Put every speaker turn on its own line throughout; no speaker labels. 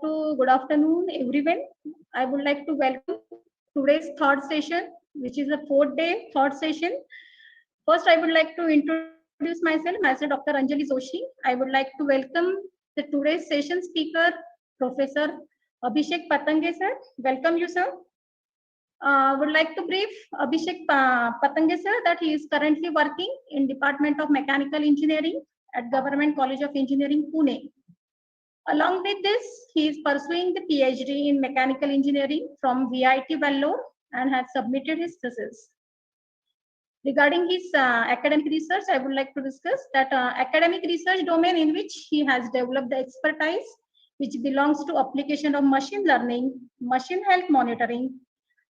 good afternoon, everyone. I would like to welcome today's third session, which is a 4th-day third session. First, I would like to introduce myself, Dr. Anjali Joshi. I would like to welcome the today's session speaker, Professor Abhishek Patange, sir. Welcome you, sir. Would like to brief Abhishek Patange, sir, that he is currently working in Department of Mechanical Engineering at Government College of Engineering, Pune. Along with this, he is pursuing the PhD in Mechanical Engineering from VIT Vellore and has submitted his thesis. Regarding his academic research, I would like to discuss that academic research domain in which he has developed the expertise, which belongs to application of machine learning, machine health monitoring,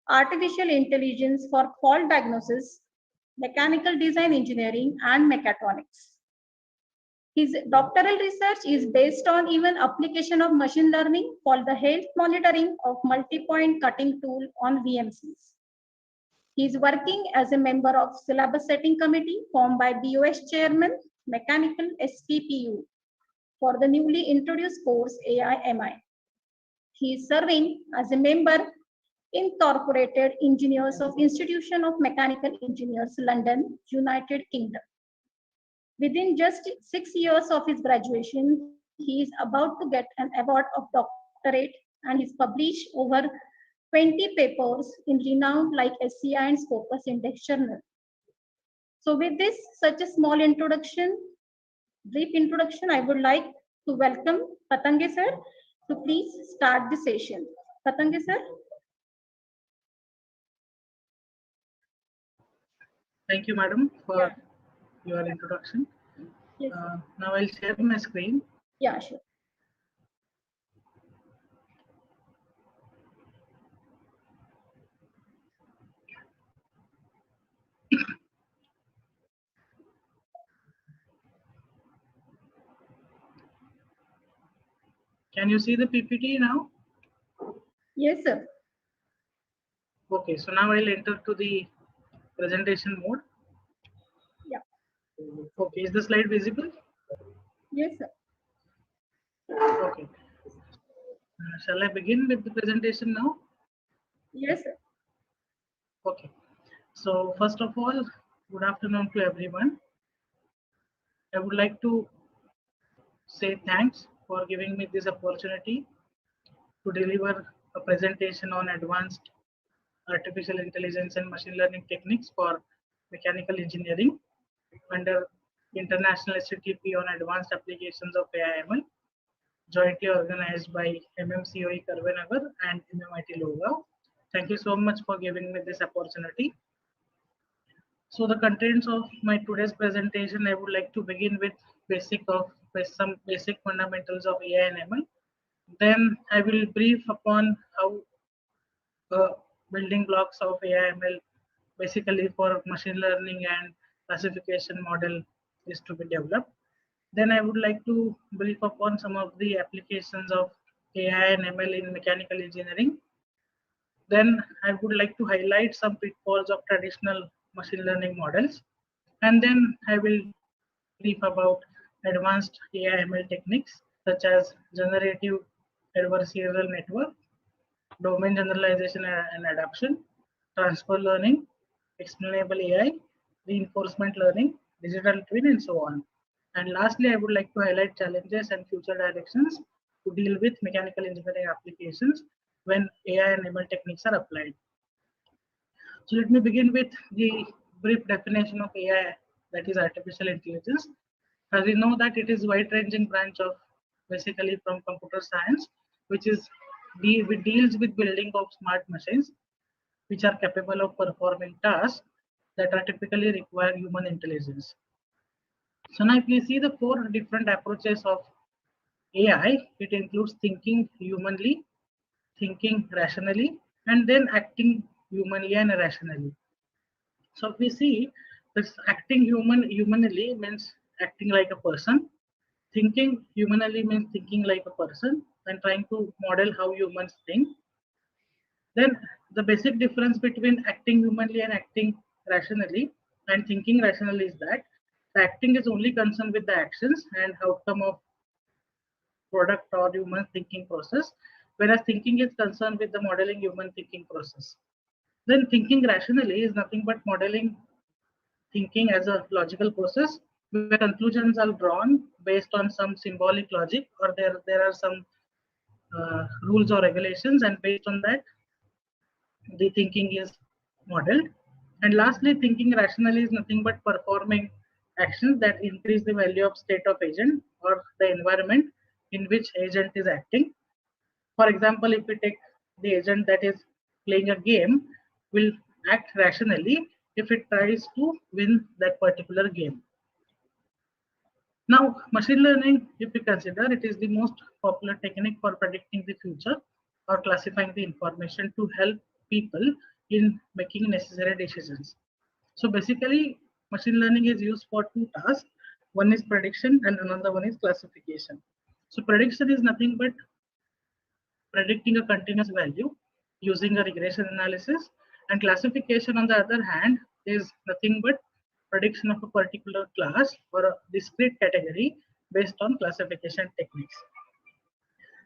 artificial intelligence for fault diagnosis, mechanical design engineering, and mechatronics. His doctoral research is based on even application of machine learning for the health monitoring of multi-point cutting tool on VMCs. He is working as a member of syllabus setting committee formed by BOS chairman, Mechanical STTP for the newly introduced course AI/MI. He is serving as a member Incorporated Engineers of Institution of Mechanical Engineers, London, United Kingdom. Within just 6 years of his graduation, he is about to get an award of doctorate and he's published over 20 papers in renowned like SCI and Scopus Index Journal. So with this, such a small introduction, brief introduction, I would like to welcome Patange sir to please start the session. Patange sir.
Thank you, madam, for your introduction.
Yes,
now I'll share my screen.
Yeah, sure.
Can you see the PPT now?
Yes, sir.
Okay, so now I'll enter to the presentation mode.
Yeah.
Okay, is the slide visible?
Yes, sir.
Okay. Shall I begin with the presentation now?
Yes, sir.
Okay. So first of all, good afternoon to everyone. I would like to say thanks for giving me this opportunity to deliver a presentation on advanced artificial intelligence and machine learning techniques for mechanical engineering under International STTP on advanced applications of AI/ML, jointly organized by MMCOE Karvenagar and MMIT Lurgaon. Thank you so much for giving me this opportunity. So the contents of my today's presentation, I would like to begin with some basic fundamentals of AI and ML. Then I will brief upon how building blocks of AI/ML basically for machine learning and classification model is to be developed. Then I would like to brief upon some of the applications of AI and ML in mechanical engineering. Then I would like to highlight some pitfalls of traditional machine learning models. And then I will brief about advanced AI/ML techniques such as generative adversarial network, domain generalization and adaptation, transfer learning, explainable AI, reinforcement learning, digital twin, and so on. And lastly, I would like to highlight challenges and future directions to deal with mechanical engineering applications when AI and ML techniques are applied. So let me begin with the brief definition of AI, that is artificial intelligence. As we know that it is wide-ranging branch of basically from computer science, which deals with building of smart machines, which are capable of performing tasks that are typically require human intelligence. So now if we see the 4 different approaches of AI, it includes thinking humanly, thinking rationally, and then acting humanly and rationally. So if we see this acting humanly means acting like a person, thinking humanly means thinking like a person and trying to model how humans think. Then the basic difference between acting humanly and acting rationally and thinking rationally is that the acting is only concerned with the actions and outcome of product or human thinking process, whereas thinking is concerned with the modeling human thinking process. Then thinking rationally is nothing but modeling thinking as a logical process where conclusions are drawn based on some symbolic logic, or there are some rules or regulations, and based on that the thinking is modeled. And lastly, thinking rationally is nothing but performing actions that increase the value of state of agent or the environment in which agent is acting. For example, if we take the agent that is playing a game, will act rationally if it tries to win that particular game. Now, machine learning, if we consider, it is the most popular technique for predicting the future or classifying the information to help people in making necessary decisions. So basically, machine learning is used for two tasks. One is prediction and another one is classification. So prediction is nothing but predicting a continuous value using a regression analysis, and classification on the other hand is nothing but prediction of a particular class or a discrete category based on classification techniques.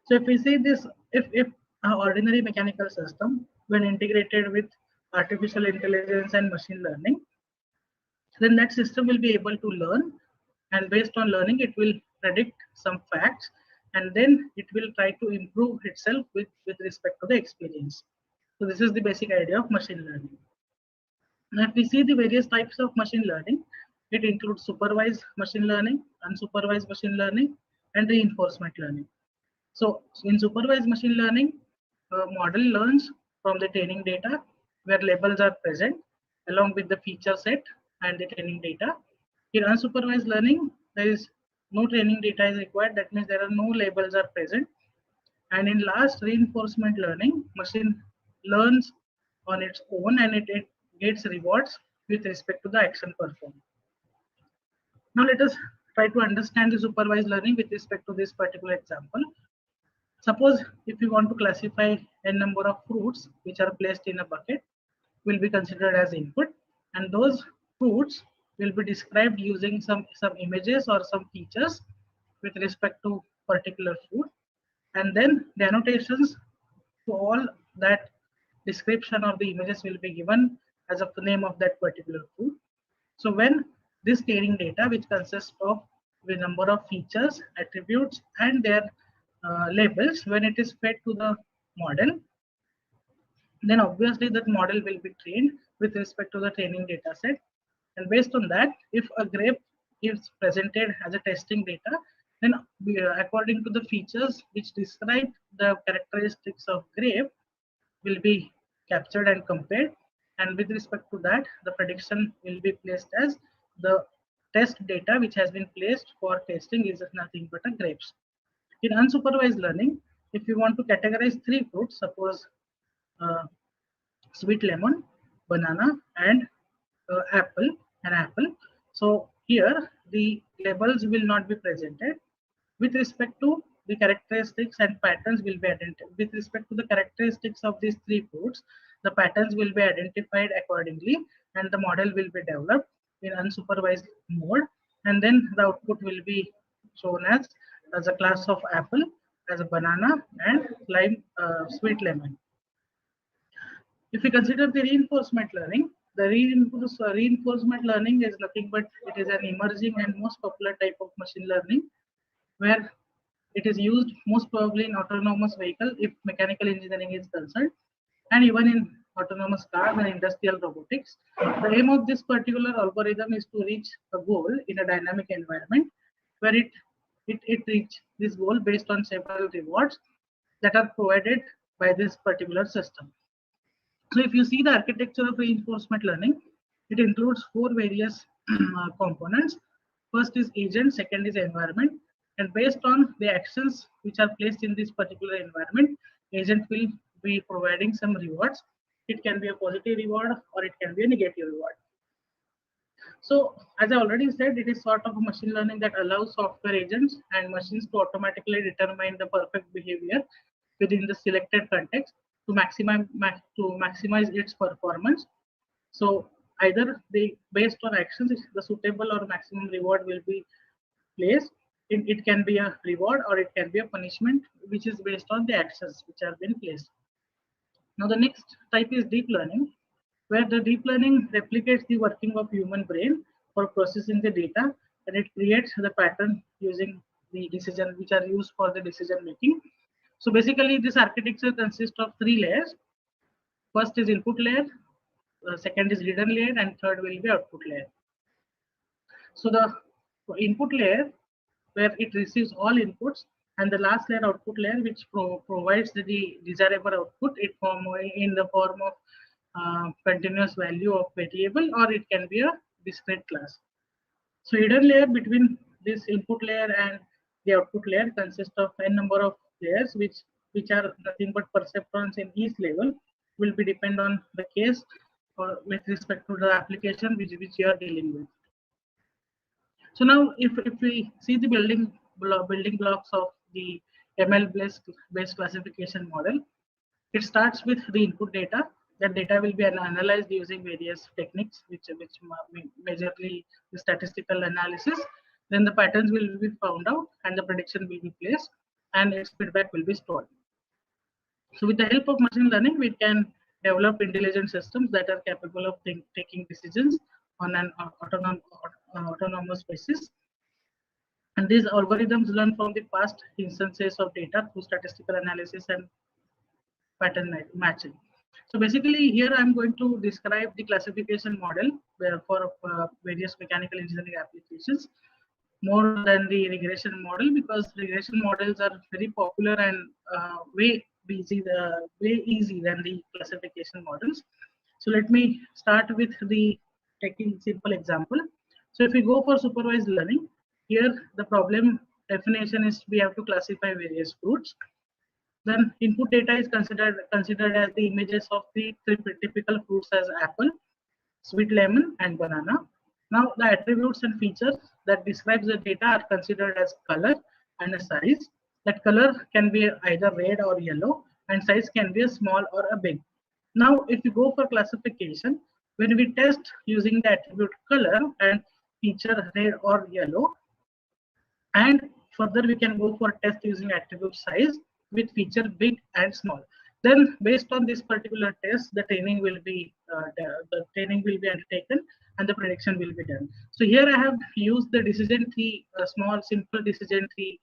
So if we see this, if an ordinary mechanical system when integrated with artificial intelligence and machine learning, then that system will be able to learn, and based on learning it will predict some facts, and then it will try to improve itself with respect to the experience. So this is the basic idea of machine learning. Now if we see the various types of machine learning, it includes supervised machine learning, unsupervised machine learning, and reinforcement learning. So in supervised machine learning, a model learns from the training data where labels are present along with the feature set and the training data. In unsupervised learning, there is no training data is required. That means there are no labels are present. And in last, reinforcement learning, machine learns on its own, and it gets rewards with respect to the action performed. Now let us try to understand the supervised learning with respect to this particular example. Suppose if you want to classify a number of fruits which are placed in a bucket, will be considered as input, and those fruits will be described using some images or some features with respect to particular fruit, and then the annotations to all that description of the images will be given as of the name of that particular fruit. So when this training data, which consists of the number of features, attributes, and their labels, when it is fed to the model, then obviously that model will be trained with respect to the training data set. And based on that, if a grape is presented as a testing data, then according to the features which describe the characteristics of grape will be captured and compared. And with respect to that, the prediction will be placed as the test data which has been placed for testing is nothing but a grapes. In unsupervised learning, if you want to categorize three fruits, suppose uh, sweet lemon, banana, and an apple. So here the labels will not be presented. With respect to the characteristics and patterns will be identified. With respect to the characteristics of these three fruits, the patterns will be identified accordingly, and the model will be developed in unsupervised mode, and then the output will be shown as a class of apple, as a banana, and lime, sweet lemon. If we consider the reinforcement learning, the reinforcement learning is nothing but it is an emerging and most popular type of machine learning where it is used most probably in autonomous vehicle if mechanical engineering is concerned, and even in autonomous cars and industrial robotics. The aim of this particular algorithm is to reach a goal in a dynamic environment where it reach this goal based on several rewards that are provided by this particular system. So if you see the architecture of reinforcement learning, it includes four various components. First is agent, second is environment, and based on the actions which are placed in this particular environment, agent will be providing some rewards. It can be a positive reward or it can be a negative reward. So as I already said, it is sort of a machine learning that allows software agents and machines to automatically determine the perfect behavior within the selected context to maximize its performance. So either based on actions, the suitable or maximum reward will be placed, it can be a reward or it can be a punishment, which is based on the actions which are being placed. Now the next type is deep learning, where the deep learning replicates the working of human brain for processing the data, and it creates the pattern using the decision which are used for the decision making. So basically this architecture consists of 3 layers. First is input layer, second is hidden layer, and third will be output layer. So the input layer, where it receives all inputs, and the last layer, output layer, which provides the desirable output in the form of continuous value of variable, or it can be a discrete class. So hidden layer between this input layer and the output layer consists of n number of layers, which are nothing but perceptrons in each level, will be depend on the case or with respect to the application which you are dealing with. So now if we see the building blocks of the ML based classification model, it starts with the input data. That data will be analyzed using various techniques, which majorly the statistical analysis. Then the patterns will be found out and the prediction will be placed and its feedback will be stored. So with the help of machine learning, we can develop intelligent systems that are capable of taking decisions on an autonomous basis. And these algorithms learn from the past instances of data through statistical analysis and pattern matching. So basically here I'm going to describe the classification model for various mechanical engineering applications more than the regression model, because regression models are very popular and way easy than the classification models. So let me start with the taking simple example. So if we go for supervised learning, here the problem definition is we have to classify various fruits. Then input data is considered as the images of the typical fruits as apple, sweet lemon, and banana. Now the attributes and features that describes the data are considered as color and a size. That color can be either red or yellow, and size can be a small or a big. Now if you go for classification, when we test using the attribute color and feature red or yellow, and further we can go for test using attribute size with feature big and small. Then based on this particular test, the training will be undertaken and the prediction will be done. So here I have used the decision tree, a small simple decision tree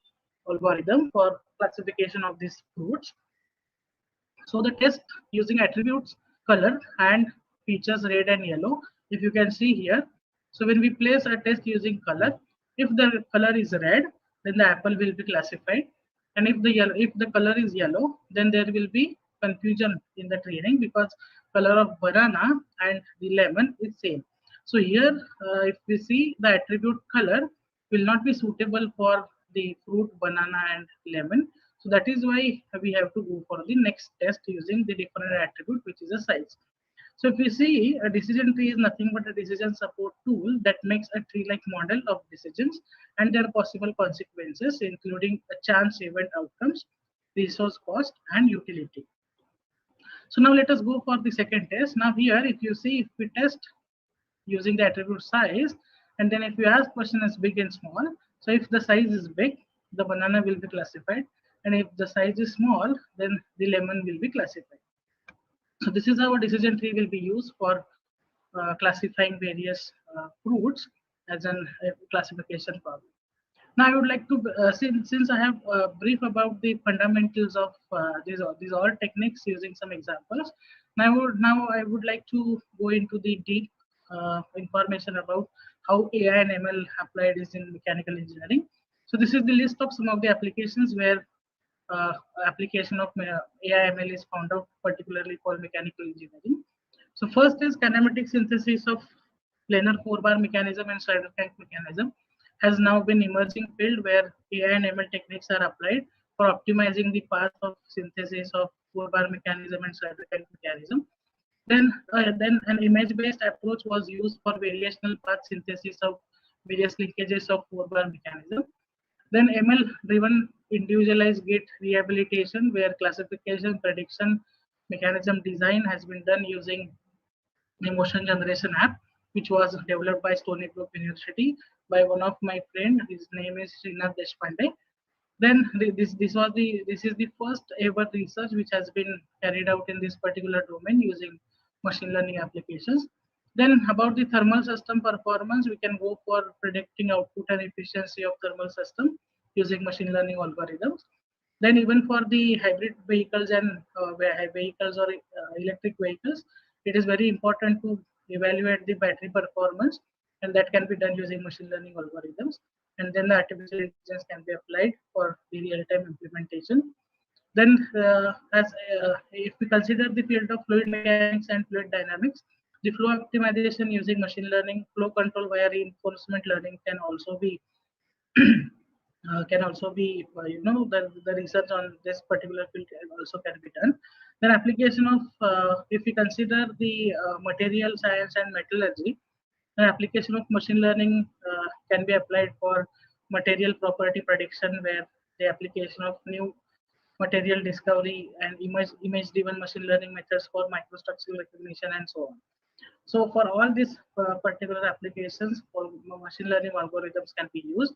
algorithm for classification of these fruits. So the test using attributes color and features red and yellow, if you can see here. So when we place a test using color, if the color is red, then the apple will be classified, and if the color is yellow, then there will be confusion in the training because color of banana and the lemon is same. So here if we see, the attribute color will not be suitable for the fruit banana and lemon. So that is why we have to go for the next test using the different attribute, which is a size. So if we see, a decision tree is nothing but a decision support tool that makes a tree-like model of decisions and their possible consequences, including a chance event outcomes, resource cost, and utility. So now let us go for the second test. Now here, if you see, if we test using the attribute size, and then if you ask question as big and small, so if the size is big, the banana will be classified, and if the size is small, then the lemon will be classified. So this is how a decision tree will be used for classifying various fruits as a classification problem. Now I would like to, since I have brief about the fundamentals of these all techniques using some examples. Now I would like to go into the deep information about how AI and ML applied is in mechanical engineering. So this is the list of some of the applications where application of AI ML is found out, particularly for mechanical engineering. So first is kinematic synthesis of planar 4-bar mechanism and spider crank mechanism has now been emerging field where AI and ML techniques are applied for optimizing the path of synthesis of 4-bar mechanism and spider crank mechanism. Then an image-based approach was used for variational path synthesis of various linkages of 4-bar mechanism. Then ML-driven individualized gate rehabilitation, where classification, prediction, mechanism design has been done using the motion generation app, which was developed by Stony Brook University by one of my friend. His name is Srinath Deshpande. Then this is the first ever research which has been carried out in this particular domain using machine learning applications. Then about the thermal system performance, we can go for predicting output and efficiency of thermal system using machine learning algorithms. Then even for the hybrid vehicles and vehicles or electric vehicles, it is very important to evaluate the battery performance, and that can be done using machine learning algorithms. And then the artificial intelligence can be applied for the real-time implementation. Then, if we consider the field of fluid mechanics and fluid dynamics, the flow optimization using machine learning, flow control via reinforcement learning can also be the research on this particular field also can be done. Then application of if we consider the material science and metallurgy, the application of machine learning can be applied for material property prediction, where the application of new material discovery and image driven machine learning methods for microstructural recognition and so on. So for all these particular applications, for machine learning algorithms can be used.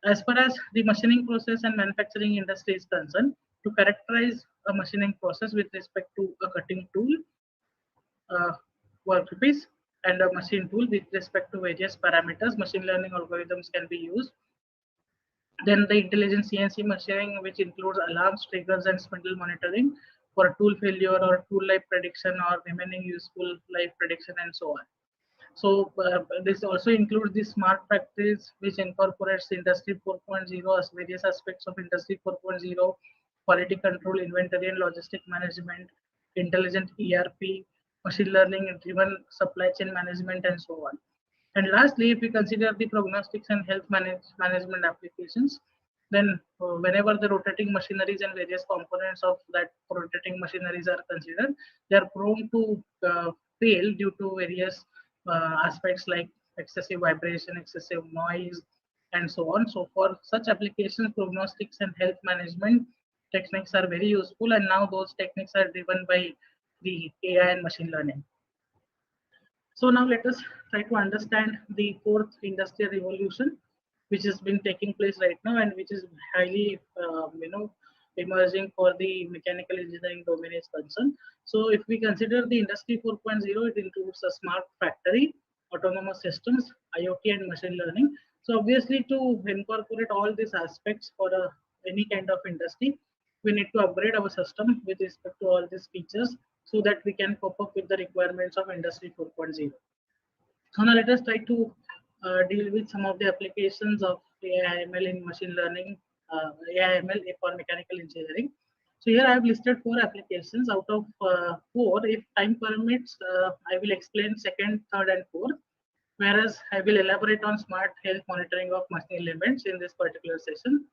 As far as the machining process and manufacturing industry is concerned, to characterize a machining process with respect to a cutting tool, workpiece, and a machine tool with respect to various parameters, machine learning algorithms can be used. Then the intelligent CNC machining, which includes alarms, triggers, and spindle monitoring for tool failure or tool life prediction or remaining useful life prediction and so on. So this also includes the smart factories, which incorporates Industry 4.0 as various aspects of Industry 4.0, quality control, inventory and logistic management, intelligent ERP, machine learning driven supply chain management, and so on. And lastly, if we consider the prognostics and health management applications, then whenever the rotating machineries and various components of that rotating machineries are considered, they are prone to fail due to various aspects like excessive vibration, excessive noise, and so on. So for such applications, prognostics and health management techniques are very useful, and now those techniques are driven by the AI and machine learning. So now let us try to understand the fourth industrial revolution, which has been taking place right now and which is highly, emerging for the mechanical engineering domain is concerned. So if we consider the industry 4.0, it includes a smart factory, autonomous systems, IoT, and machine learning. So obviously, to incorporate all these aspects for any kind of industry, we need to upgrade our system with respect to all these features so that we can cope up with the requirements of industry 4.0. So now let us try to deal with some of the applications of AI/ML in machine learning, AI/ML for mechanical engineering. So here I have listed 4 applications. Out of 4, if time permits, I will explain second, third, and fourth, whereas I will elaborate on smart health monitoring of machine elements in this particular session.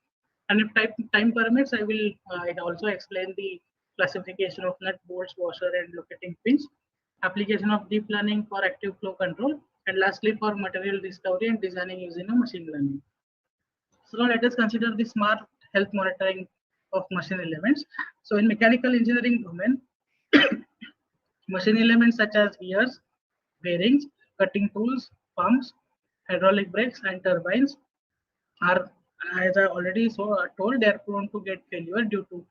And if time permits, I will also explain the classification of nut, bolts, washer, and locating pins, application of deep learning for active flow control, and lastly for material discovery and designing using a machine learning. So now let us consider the smart health monitoring of machine elements. So in mechanical engineering domain, machine elements such as gears, bearings, cutting tools, pumps, hydraulic brakes, and turbines are, as I already told, they are prone to get failure due to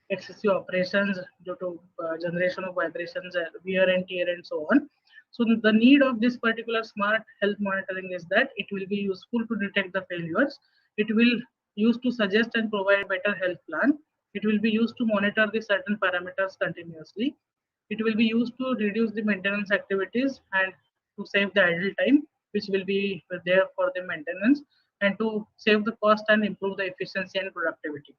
excessive operations, due to generation of vibrations, wear and tear, and so on. So the need of this particular smart health monitoring is that it will be useful to detect the failures. It will use to suggest and provide better health plan. It will be used to monitor the certain parameters continuously. It will be used to reduce the maintenance activities and to save the idle time, which will be there for the maintenance, and to save the cost and improve the efficiency and productivity.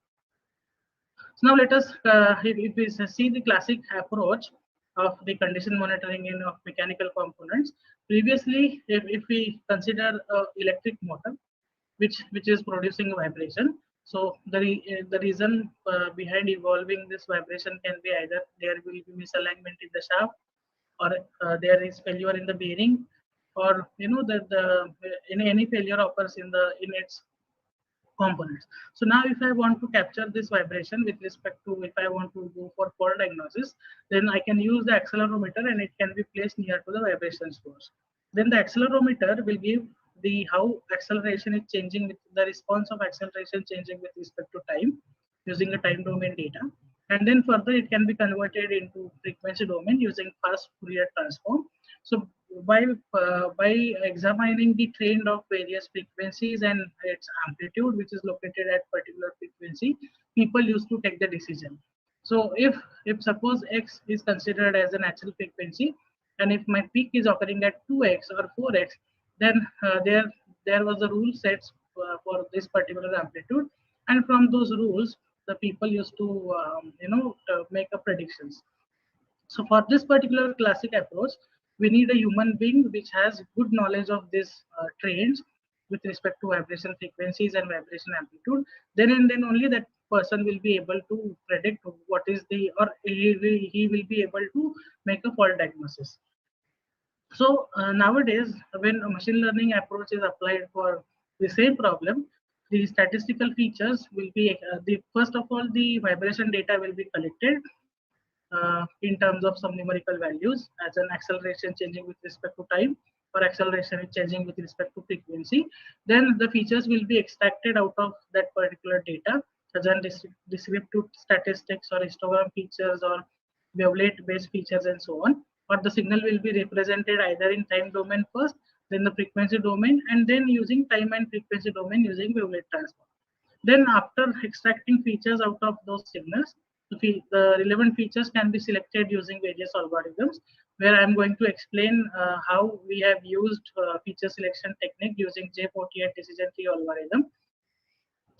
So now let us, if we see the classic approach of the condition monitoring in of mechanical components. Previously, if we consider electric motor, which is producing vibration. So the reason behind evolving this vibration can be either there will be misalignment in the shaft, or there is failure in the bearing, or any failure occurs in its components. So now if I want to capture this vibration with respect to, if I want to go for fault diagnosis, then I can use the accelerometer and it can be placed near to the vibration source. Then the accelerometer will give the how acceleration is changing with the response of acceleration changing with respect to time using a time domain data. And then further it can be converted into frequency domain using fast Fourier transform. So by examining the trend of various frequencies and its amplitude, which is located at particular frequency, people used to take the decision. So if suppose x is considered as a natural frequency, and if my peak is occurring at 2x or 4x, then there was a rule sets for this particular amplitude, and from those rules, the people used to make a predictions. So for this particular classic approach, we need a human being which has good knowledge of these trends with respect to vibration frequencies and vibration amplitude. Then and then only that person will be able to predict what is the, or he will be able to make a fault diagnosis. So nowadays, when a machine learning approach is applied for the same problem, the statistical features will be the first of all the vibration data will be collected in terms of some numerical values as an acceleration changing with respect to time or acceleration is changing with respect to frequency. Then the features will be extracted out of that particular data as an descriptive statistics or histogram features or wavelet based features and so on. Or the signal will be represented either in time domain first, then the frequency domain, and then using time and frequency domain using wavelet transform. Then after extracting features out of those signals, the relevant features can be selected using various algorithms, where I'm going to explain how we have used feature selection technique using J48 decision tree algorithm.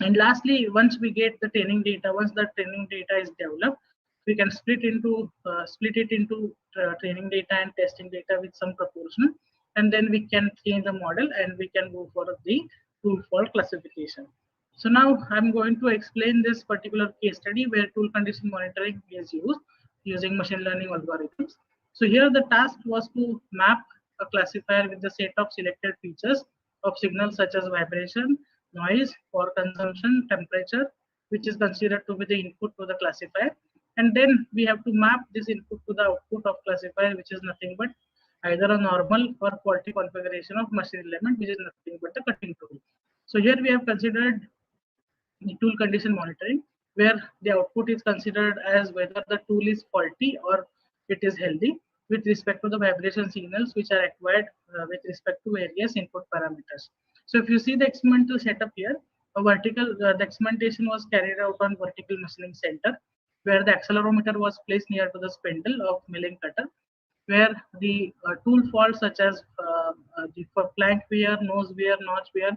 And lastly, once we get the training data, once the training data is developed, we can split it into training data and testing data with some proportion, and then we can change the model and we can go for the tool fault classification. So now I'm going to explain this particular case study where tool condition monitoring is used using machine learning algorithms. So here the task was to map a classifier with the set of selected features of signals such as vibration, noise, power consumption, temperature, which is considered to be the input to the classifier. And then we have to map this input to the output of classifier, which is nothing but either a normal or faulty configuration of machine element, which is nothing but the cutting tool. So here we have considered the tool condition monitoring, where the output is considered as whether the tool is faulty or it is healthy with respect to the vibration signals which are acquired with respect to various input parameters. So if you see the experimental setup here, the experimentation was carried out on vertical machining center, where the accelerometer was placed near to the spindle of milling cutter, where the tool faults such as the flank wear, nose wear, notch wear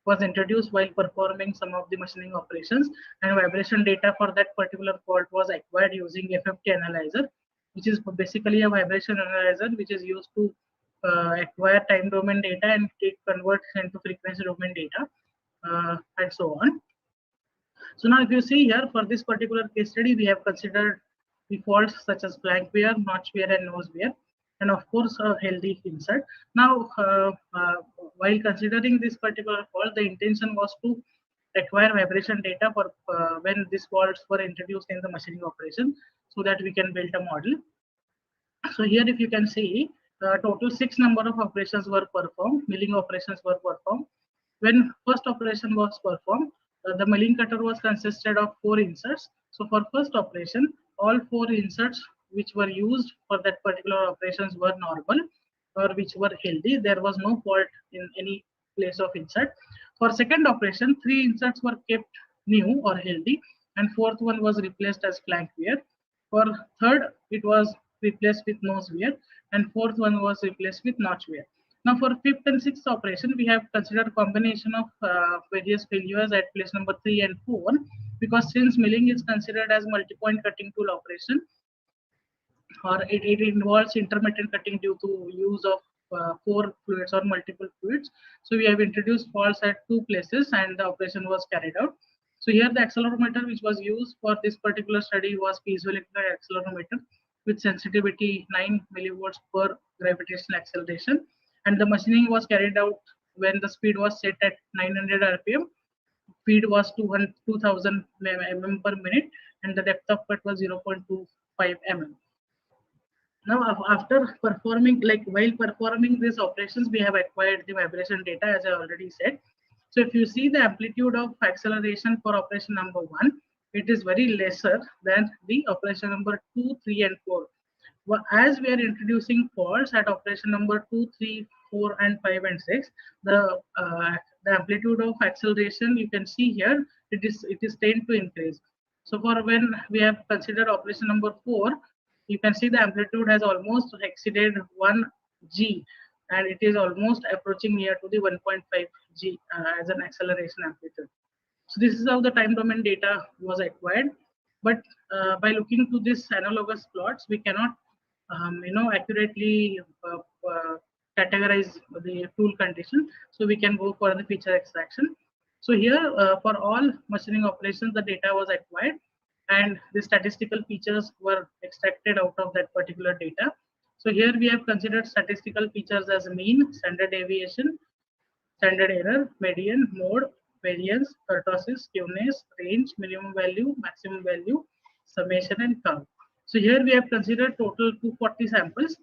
was introduced while performing some of the machining operations, and vibration data for that particular fault was acquired using FFT analyzer, which is basically a vibration analyzer which is used to acquire time domain data and convert into frequency domain data and so on. So now if you see here for this particular case study, we have considered the faults such as flank wear, notch wear and nose wear, and of course a healthy insert. Now while considering this particular fault, the intention was to acquire vibration data for when these faults were introduced in the machining operation so that we can build a model. So here if you can see, total 6 number of operations were performed, milling operations were performed. When first operation was performed, the milling cutter was consisted of 4 inserts. So for first operation, all 4 inserts which were used for that particular operations were normal or which were healthy. There was no fault in any place of insert. For second operation, 3 inserts were kept new or healthy, and fourth one was replaced as flank wear. For third, it was replaced with nose wear, and fourth one was replaced with notch wear. Now for fifth and sixth operation, we have considered combination of various failures at place number 3 and 4, because since milling is considered as multi-point cutting tool operation, or it involves intermittent cutting due to use of 4 fluids or multiple fluids. So we have introduced faults at 2 places and the operation was carried out. So here the accelerometer which was used for this particular study was piezoelectric accelerometer with sensitivity 9 millivolts per gravitational acceleration, and the machining was carried out when the speed was set at 900 rpm, speed was 2000 mm per minute, and the depth of cut was 0.25 mm. Now, after performing, like while performing these operations, we have acquired the vibration data, as I already said. So if you see the amplitude of acceleration for operation number 1, it is very lesser than the operation number 2, 3, and 4. Well, as we are introducing faults at operation number 2, 3, 4, and 5, and 6, the amplitude of acceleration you can see here, it is tend to increase. So for when we have considered operation number 4, you can see the amplitude has almost exceeded 1 g, and it is almost approaching near to the 1.5 g as an acceleration amplitude. So this is how the time domain data was acquired. But by looking to this analogous plots, we cannot, accurately categorize the tool condition. So we can go for the feature extraction. So here, for all machining operations, the data was acquired, and the statistical features were extracted out of that particular data. So here we have considered statistical features as mean, standard deviation, standard error, median, mode, variance, kurtosis, skewness, range, minimum value, maximum value, summation, and curve. So here we have considered total 240 samples,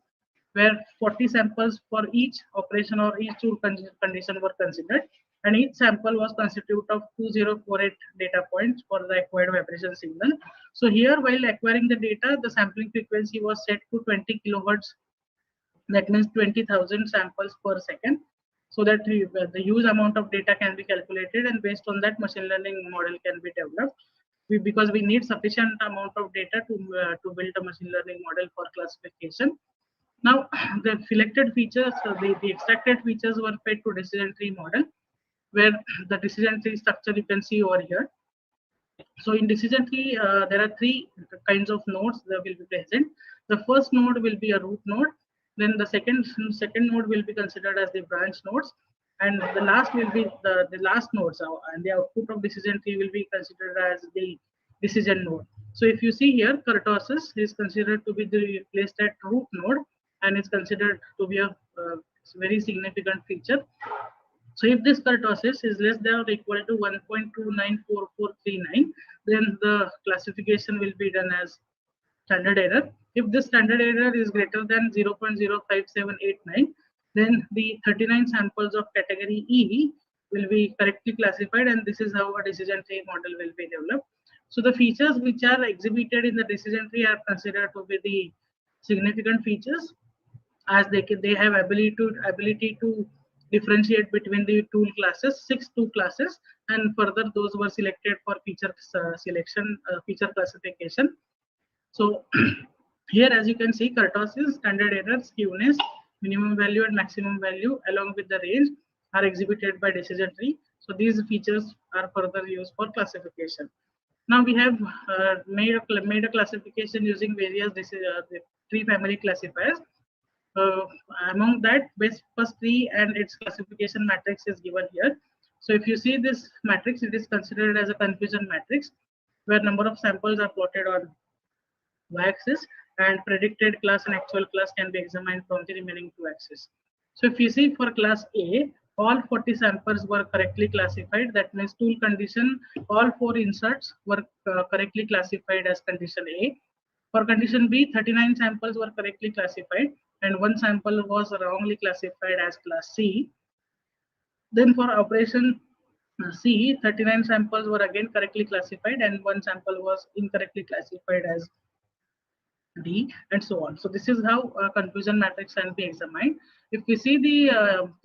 where 40 samples for each operation or each tool condition were considered, and each sample was constituted of 2048 data points for the acquired vibration signal. So here, while acquiring the data, the sampling frequency was set to 20 kilohertz, that means 20,000 samples per second, so that the huge amount of data can be calculated, and based on that machine learning model can be developed. Because we need sufficient amount of data to build a machine learning model for classification. Now the selected features, the extracted features were fed to decision tree model, where the decision tree structure you can see over here. So in decision tree, there are three kinds of nodes that will be present. The first node will be a root node. Then the second node will be considered as the branch nodes, and the last will be the last nodes, and the output of decision tree will be considered as the decision node. So if you see here, kurtosis is considered to be placed at root node, and is considered to be a very significant feature. So if this kurtosis is less than or equal to 1.294439, then the classification will be done as standard error. If this standard error is greater than 0.05789, then the 39 samples of category E will be correctly classified, and this is how a decision tree model will be developed. So the features which are exhibited in the decision tree are considered to be the significant features, as they have ability to differentiate between the tool classes, 6 tool classes, and further those were selected for feature selection, feature classification. So here, as you can see, kurtosis, standard error, skewness, minimum value, and maximum value, along with the range, are exhibited by decision tree. So these features are further used for classification. Now we have made a classification using various tree family classifiers. Among that, best first tree and its classification matrix is given here. So if you see this matrix, it is considered as a confusion matrix, where number of samples are plotted on y-axis, and predicted class and actual class can be examined from the remaining two axes. So if you see for class A, all 40 samples were correctly classified. That means tool condition, all 4 inserts were correctly classified as condition A. For condition B, 39 samples were correctly classified, and 1 sample was wrongly classified as class C. Then for operation C, 39 samples were again correctly classified, and 1 sample was incorrectly classified as D, and so on. So this is how confusion matrix can be examined. If we see the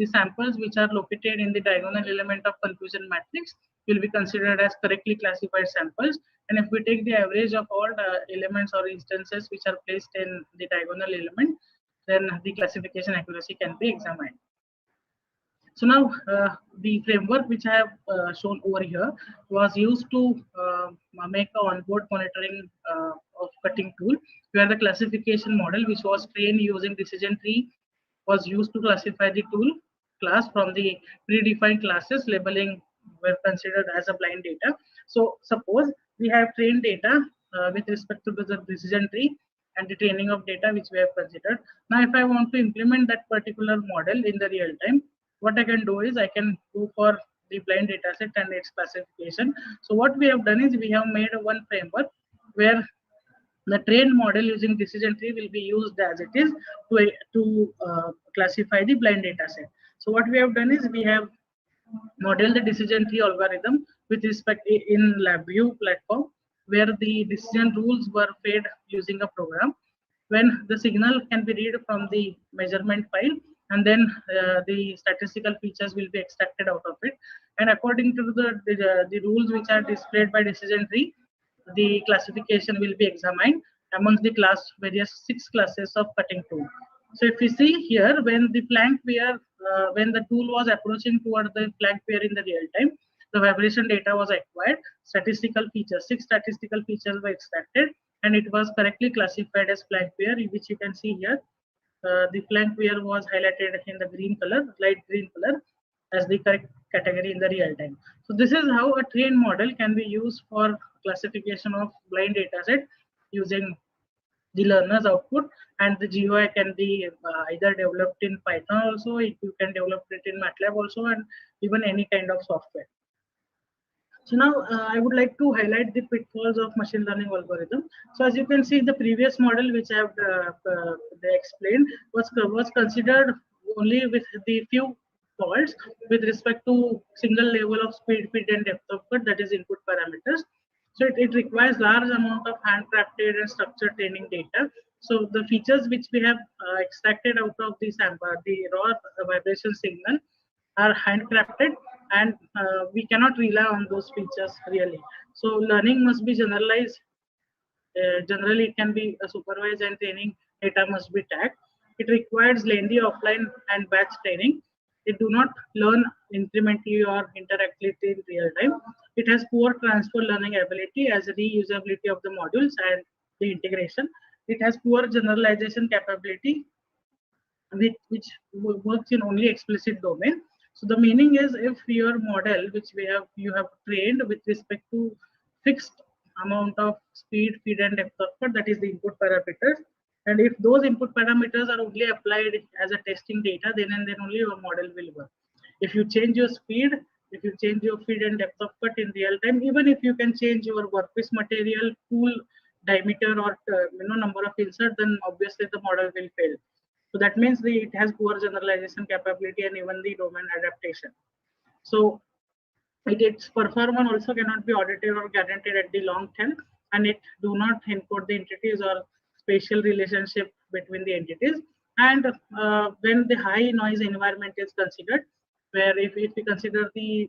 samples which are located in the diagonal element of confusion matrix, will be considered as correctly classified samples. And if we take the average of all the elements or instances which are placed in the diagonal element, then the classification accuracy can be examined. So now the framework which I have shown over here was used to make a onboard monitoring of cutting tool, where the classification model which was trained using decision tree was used to classify the tool class from the predefined classes. Labeling were considered as a blind data. So suppose we have trained data with respect to the decision tree and the training of data which we have considered. Now if I want to implement that particular model in the real time, what I can do is I can go for the blind data set and its classification. So what we have done is we have made one framework where The trained model using decision tree will be used as it is to classify the blind data set. So what we have done is we have model the decision tree algorithm with respect in LabVIEW platform, where the decision rules were fed using a program. When the signal can be read from the measurement file, and then the statistical features will be extracted out of it. And according to the rules which are displayed by decision tree, the classification will be examined amongst the various 6 classes of cutting tool. So if you see here, when the flank wear, when the tool was approaching toward the flank wear in the real time, the vibration data was acquired. Statistical features, 6 statistical features were extracted, and it was correctly classified as flank wear, which you can see here. The flank wear was highlighted in the green color, light green color, as the correct category in the real time. So this is how a trained model can be used for classification of blind data set using the learner's output, and the GUI can be either developed in Python also, if you can develop it in MATLAB also, and even any kind of software. So now I would like to highlight the pitfalls of machine learning algorithm. So as you can see, the previous model which I have they explained was considered only with the few faults with respect to single level of speed, feed, and depth of cut, that is input parameters. So it requires large amount of handcrafted and structured training data. So the features which we have extracted out of the sample, the raw vibration signal, are handcrafted, and we cannot rely on those features really. So learning must be generalized. Generally it can be supervised, and training data must be tagged. It requires lengthy offline and batch training. It do not learn incrementally or interactively in real time. It has poor transfer learning ability as reusability of the modules and the integration. It has poor generalization capability, which works in only explicit domain. So the meaning is, if your model which you have trained with respect to fixed amount of speed, feed, and depth of cut, that is the input parameters, and if those input parameters are only applied as a testing data, then and then only your model will work. If you change your speed, if you change your feed and depth of cut in real time, even if you can change your workpiece material, tool diameter, or number of insert, then obviously the model will fail. So that means it has poor generalization capability and even the domain adaptation. So its performance also cannot be audited or guaranteed at the long term, and it do not encode the entities or spatial relationship between the entities. And when the high noise environment is considered, where if we consider the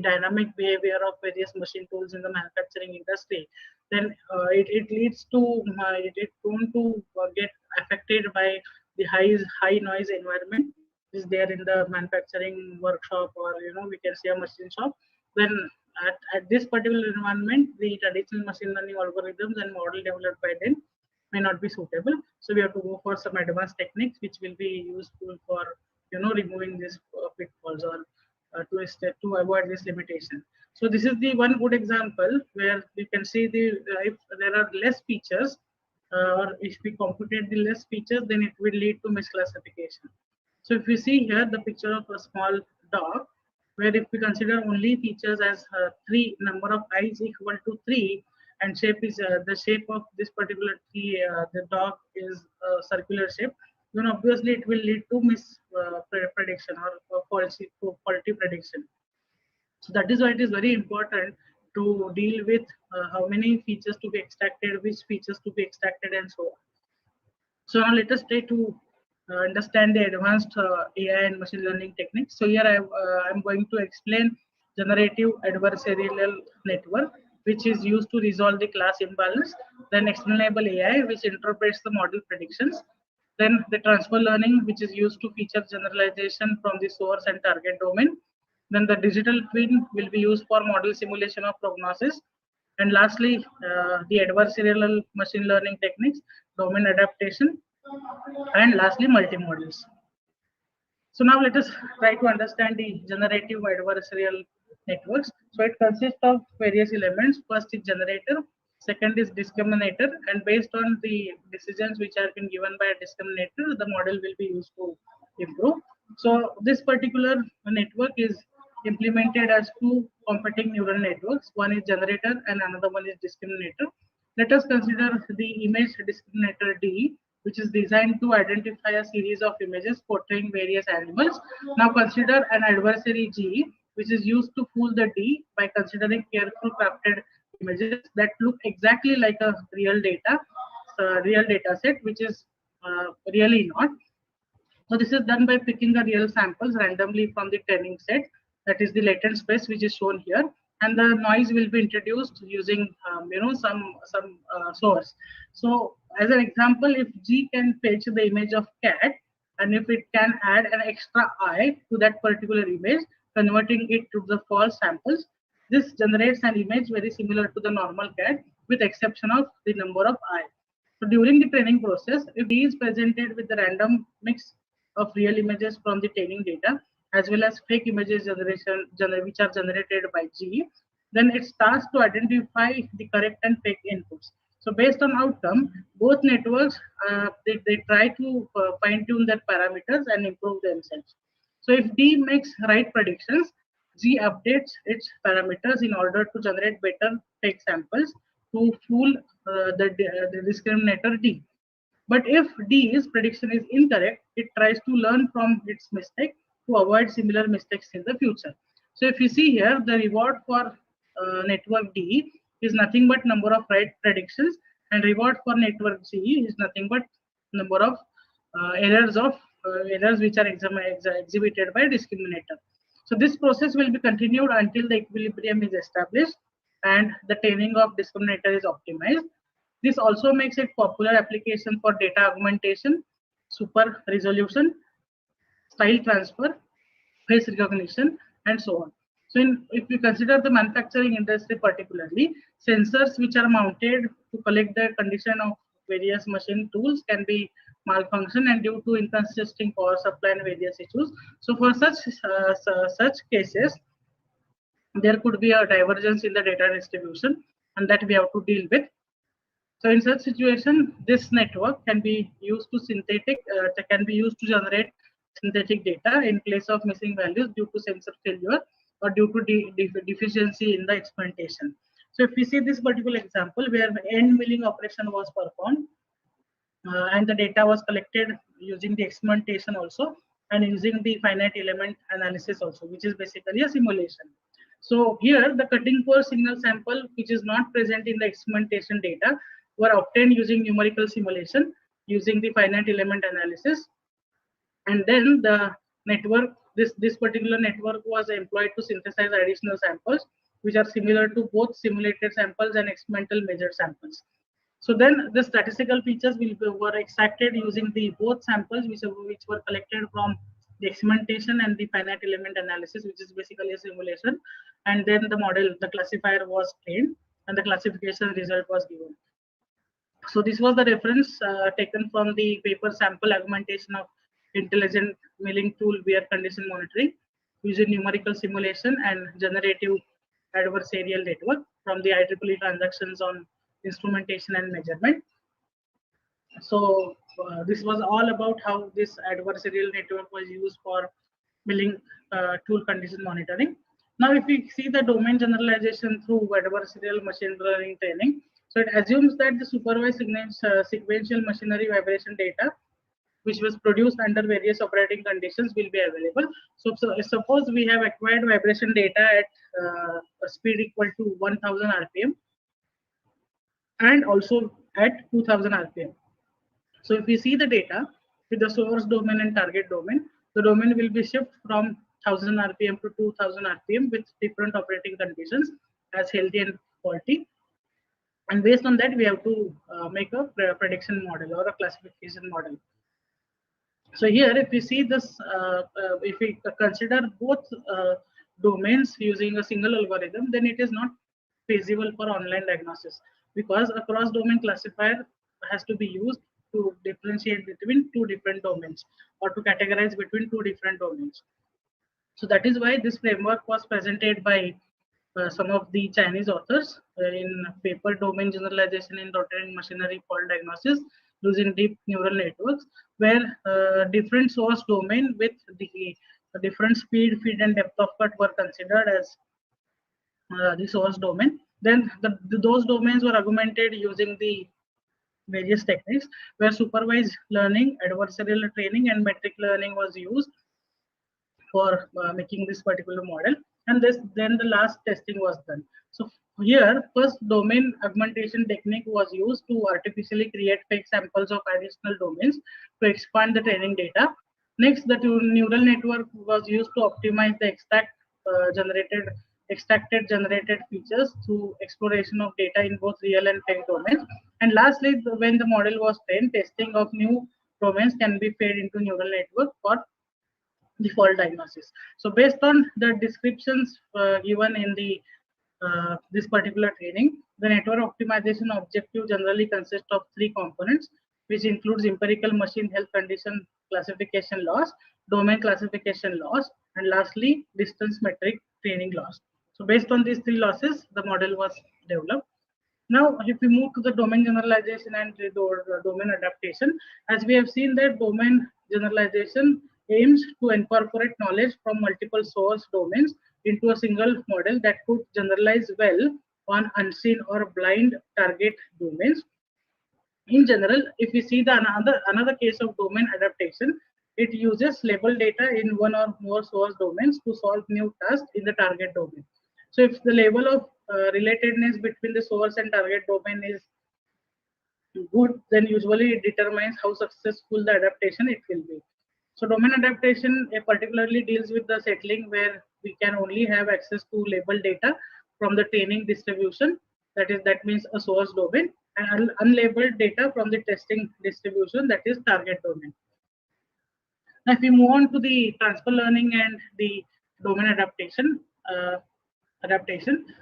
dynamic behavior of various machine tools in the manufacturing industry, then it leads to it prone to get affected by the high noise environment is there in the manufacturing workshop, or we can say a machine shop. Then at this particular environment, the traditional machine learning algorithms and model developed by them may not be suitable. So we have to go for some advanced techniques which will be useful for removing these pitfalls, or to avoid this limitation. So this is the one good example where we can see the if there are less features, or if we computate the less features, then it will lead to misclassification. So if we see here the picture of a small dog, where if we consider only features as 3, number of eyes equal to 3, and shape is the shape of this particular tree, the dog is a circular shape, then obviously it will lead to prediction or faulty prediction. So that is why it is very important to deal with how many features to be extracted, which features to be extracted, and so on. So now let us try to understand the advanced AI and machine learning techniques. So here I'm going to explain generative adversarial network, which is used to resolve the class imbalance. Then explainable AI, which interprets the model predictions. Then the transfer learning, which is used to feature generalization from the source and target domain. Then the digital twin will be used for model simulation of prognosis. And lastly, the adversarial machine learning techniques, domain adaptation, and lastly, multimodals. So now let us try to understand the generative adversarial networks. So it consists of various elements. First is generator, second is discriminator, and based on the decisions which are been given by a discriminator, the model will be used to improve. So this particular network is implemented as 2 competing neural networks. One is generator and another one is discriminator. Let us consider the image discriminator D, which is designed to identify a series of images portraying various animals. Now consider an adversary G, which is used to fool the D by considering careful crafted images that look exactly like a real data set, which is really not. So this is done by picking the real samples randomly from the training set, that is the latent space which is shown here, and the noise will be introduced using some source. So as an example, if G can fetch the image of cat, and if it can add an extra eye to that particular image, converting it to the false samples, this generates an image very similar to the normal cat, with exception of the number of eye. So during the training process, if D is presented with the random mix of real images from the training data as well as fake images which are generated by G, then it starts to identify the correct and fake inputs. So based on outcome, both networks they try to fine tune their parameters and improve themselves. So if D makes right predictions, G updates its parameters in order to generate better fake samples to fool the discriminator D. But if D's prediction is incorrect, it tries to learn from its mistake to avoid similar mistakes in the future. So if you see here, the reward for network D is nothing but number of right predictions, and reward for network G is nothing but number of errors which are exhibited by discriminator. So this process will be continued until the equilibrium is established and the training of discriminator is optimized. This also makes it popular application for data augmentation, super resolution, style transfer, face recognition, and so on. So if you consider the manufacturing industry particularly, sensors which are mounted to collect the condition of various machine tools can be malfunction and due to inconsistent power supply and various issues. So for such cases, there could be a divergence in the data distribution, and that we have to deal with. So in such situation, this network can be used to generate synthetic data in place of missing values due to sensor failure or due to deficiency in the experimentation. So if we see this particular example where end milling operation was performed and the data was collected using the experimentation also and using the finite element analysis also, which is basically a simulation. So here the cutting core signal sample which is not present in the experimentation data were obtained using numerical simulation using the finite element analysis, and then the network this particular network was employed to synthesize additional samples which are similar to both simulated samples and experimental measured samples. So then the statistical features were extracted using the both samples which were collected from the experimentation and the finite element analysis, which is basically a simulation, and then the classifier was trained and the classification result was given. So this was the reference taken from the paper sample augmentation of intelligent milling tool wear condition monitoring using numerical simulation and generative adversarial network from the IEEE transactions on instrumentation and measurement. So this was all about how this adversarial network was used for milling tool condition monitoring. Now, if we see the domain generalization through adversarial machine learning training, so it assumes that the supervised sequential machinery vibration data, which was produced under various operating conditions, will be available. So suppose we have acquired vibration data at a speed equal to 1000 RPM and also at 2000 RPM. So if we see the data with the source domain and target domain, the domain will be shifted from 1000 RPM to 2000 RPM with different operating conditions as healthy and faulty. And based on that, we have to make a prediction model or a classification model. So here, if we see this, if we consider both domains using a single algorithm, then it is not feasible for online diagnosis because a cross-domain classifier has to be used to differentiate between two different domains or to categorize between two different domains. So that is why this framework was presented by some of the Chinese authors in paper domain generalization in rotating machinery fault diagnosis using deep neural networks, where different source domain with the different speed, feed, and depth of cut were considered as the source domain. Then those domains were augmented using the various techniques where supervised learning, adversarial training, and metric learning was used for making this particular model. And then the last testing was done. So here, first domain augmentation technique was used to artificially create fake samples of additional domains to expand the training data. Next, the neural network was used to optimize the extracted generated features through exploration of data in both real and fake domains. And lastly, when the model was trained, testing of new domains can be fed into neural network for default diagnosis. So based on the descriptions given in the this particular training, the network optimization objective generally consists of three components, which includes empirical machine health condition classification loss, domain classification loss, and lastly, distance metric training loss. So based on these three losses, the model was developed. Now, if we move to the domain generalization and the domain adaptation, as we have seen that domain generalization aims to incorporate knowledge from multiple source domains into a single model that could generalize well on unseen or blind target domains. In general, if we see the another case of domain adaptation, it uses label data in one or more source domains to solve new tasks in the target domain. So if the level of relatedness between the source and target domain is good, then usually it determines how successful the adaptation it will be. So domain adaptation particularly deals with the settling where we can only have access to label data from the training distribution. That means a source domain, and unlabeled data from the testing distribution, that is target domain. Now, if we move on to the transfer learning and the domain adaptation.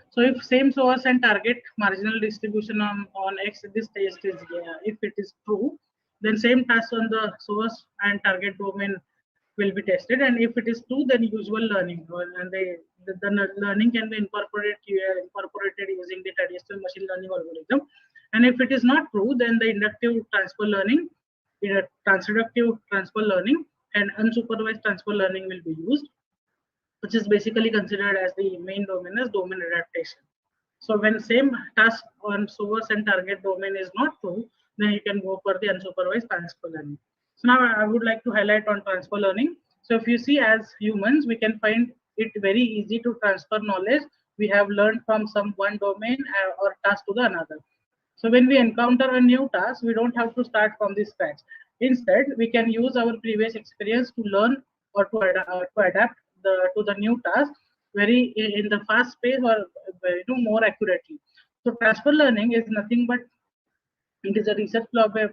So if same source and target marginal distribution on X, this test is if it is true, then same task on the source and target domain will be tested, and if it is true, then usual learning and the learning can be incorporated using the traditional machine learning algorithm. And if it is not true, then the inductive transfer learning, transductive transfer learning, and unsupervised transfer learning will be used, which is basically considered as the main domain as domain adaptation. So when same task on source and target domain is not true, then you can go for the unsupervised transfer learning. So now I would like to highlight on transfer learning. So if you see, as humans, we can find it very easy to transfer knowledge we have learned from some one domain or task to the another. So when we encounter a new task, we don't have to start from the scratch. Instead, we can use our previous experience to learn or to adapt to the new task very in the fast pace or more accurately. So transfer learning is nothing but it is a research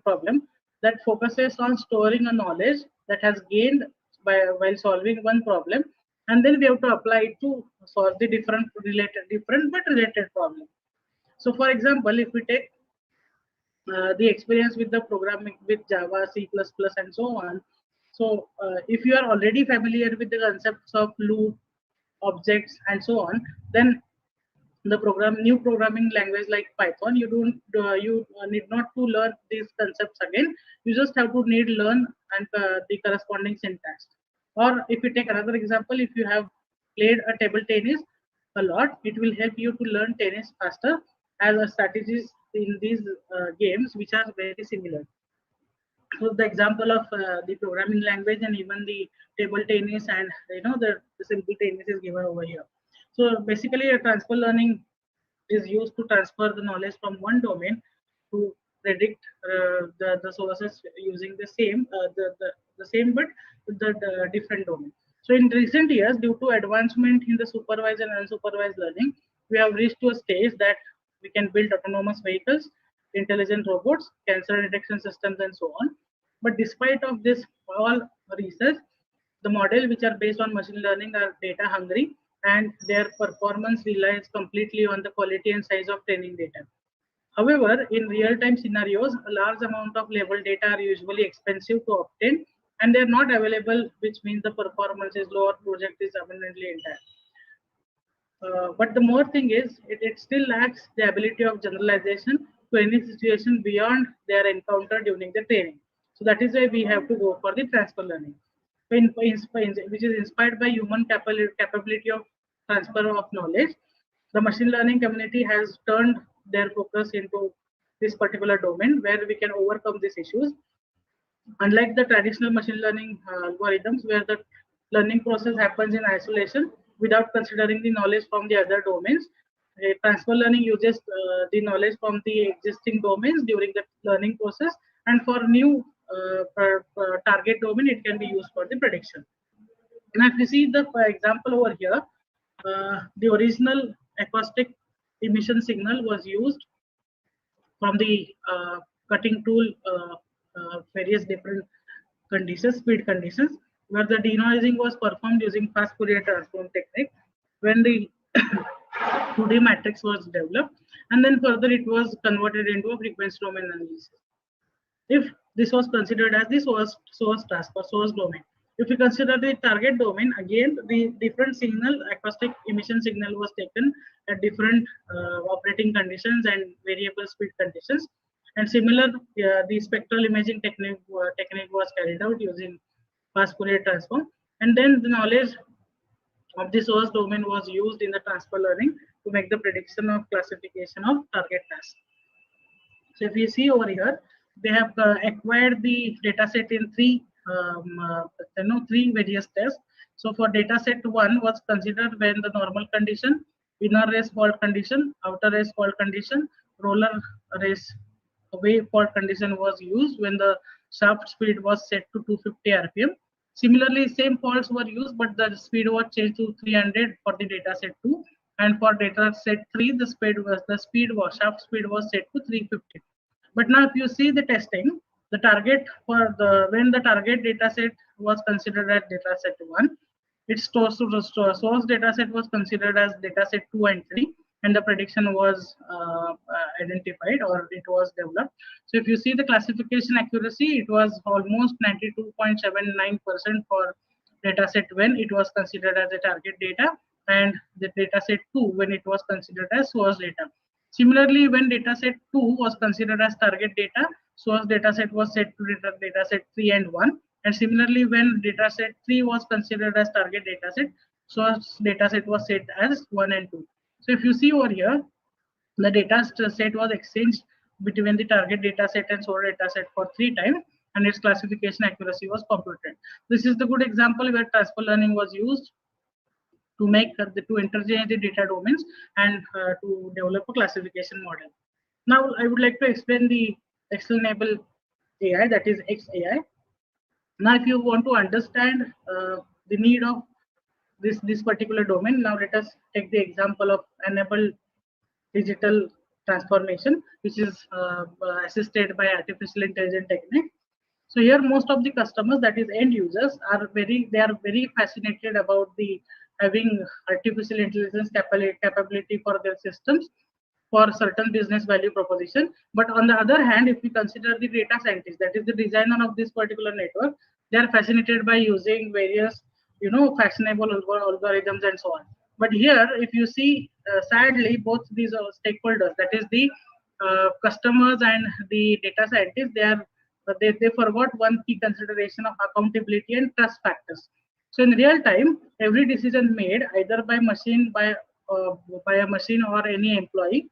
problem that focuses on storing a knowledge that has gained while solving one problem, and then we have to apply it to solve the different but related problem. So for example, if we take the experience with the programming with Java, C++, and so on. So if you are already familiar with the concepts of loop, objects, and so on, then the new programming language like Python, you need not to learn these concepts again. You just have to learn and the corresponding syntax. Or if you take another example, if you have played a table tennis a lot, it will help you to learn tennis faster as a strategies in these games which are very similar. So the example of the programming language and even the table tennis and the simple tennis is given over here. So basically, a transfer learning is used to transfer the knowledge from one domain to predict the sources using the same the same but the different domain. So in recent years, due to advancement in the supervised and unsupervised learning, we have reached to a stage that we can build autonomous vehicles, intelligent robots, cancer detection systems, and so on. But despite of this all research, the model which are based on machine learning are data hungry, and their performance relies completely on the quality and size of training data. However, in real-time scenarios, a large amount of label data are usually expensive to obtain, and they are not available, which means the performance is low or project is abundantly entire. But the more thing is, it still lacks the ability of generalization to any situation beyond their encounter during the training. So that is why we have to go for the transfer learning, which is inspired by human capability of transfer of knowledge. the machine learning community has turned their focus into this particular domain where we can overcome these issues. Unlike the traditional machine learning algorithms, where the learning process happens in isolation without considering the knowledge from the other domains, transfer learning uses the knowledge from the existing domains during the learning process, and for new target domain, it can be used for the prediction. Now, if you see the example over here, the original acoustic emission signal was used from the cutting tool, various different conditions, speed conditions, where the denoising was performed using fast Fourier transform technique when the 2D matrix was developed, and then further it was converted into a frequency domain analysis. If this was considered as the source transfer, source domain. If you consider the target domain, again the different signal, acoustic emission signal was taken at different operating conditions and variable speed conditions. And similar, the spectral imaging technique was carried out using fast Fourier transform. And then the knowledge of the source domain was used in the transfer learning to make the prediction of classification of target tasks. So if you see over here, they have acquired the data set in three various tests. So for data set 1 was considered when the normal condition, inner race fault condition, outer race fault condition, roller race wave fault condition was used when the shaft speed was set to 250 rpm. Similarly, same faults were used, but the speed was changed to 300 for the data set 2, and for data set 3, the shaft speed was set to 350. But now, if you see the testing, the target for when the target data set was considered as data set 1, its source data set was considered as data set 2 and 3, and the prediction was identified, or it was developed. So if you see the classification accuracy, it was almost 92.79% for data set when it was considered as a target data, and the data set 2 when it was considered as source data. Similarly, when data set 2 was considered as target data, source data set was set to data set 3 and 1. And similarly, when data set 3 was considered as target data set, source data set was set as 1 and 2. So if you see over here, the data set was exchanged between the target data set and source data set for 3 times, and its classification accuracy was computed. This is the good example where transfer learning was used to make to interchange the data domains and to develop a classification model. Now, I would like to explain the explainable AI, that is XAI. Now, if you want to understand the need of this particular domain, now let us take the example of enable digital transformation, which is assisted by artificial intelligence technique. So here, most of the customers, that is end users, are very fascinated about the having artificial intelligence capability for their systems for certain business value proposition. But on the other hand, if we consider the data scientists, that is the designer of this particular network, they are fascinated by using various, fashionable algorithms and so on. But here, if you see, sadly, both these stakeholders, that is the customers and the data scientists, they forgot one key consideration of accountability and trust factors. So in real time, every decision made either by a machine or any employee,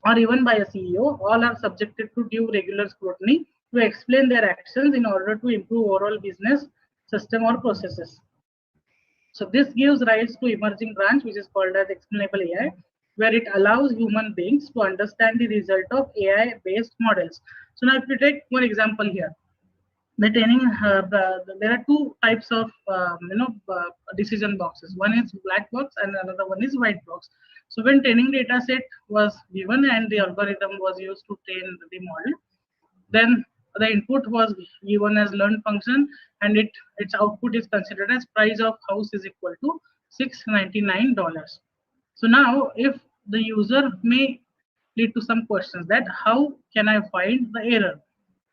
or even by a CEO, all are subjected to due regular scrutiny to explain their actions in order to improve overall business system or processes. So this gives rise to emerging branch, which is called as explainable AI, where it allows human beings to understand the result of AI-based models. So now, if you take one example here, the training, there are two types of decision boxes. One is black box and another one is white box. So when training data set was given and the algorithm was used to train the model, then the input was given as learned function, and its output is considered as price of house is equal to $699. So now, if the user may lead to some questions that how can I find the error?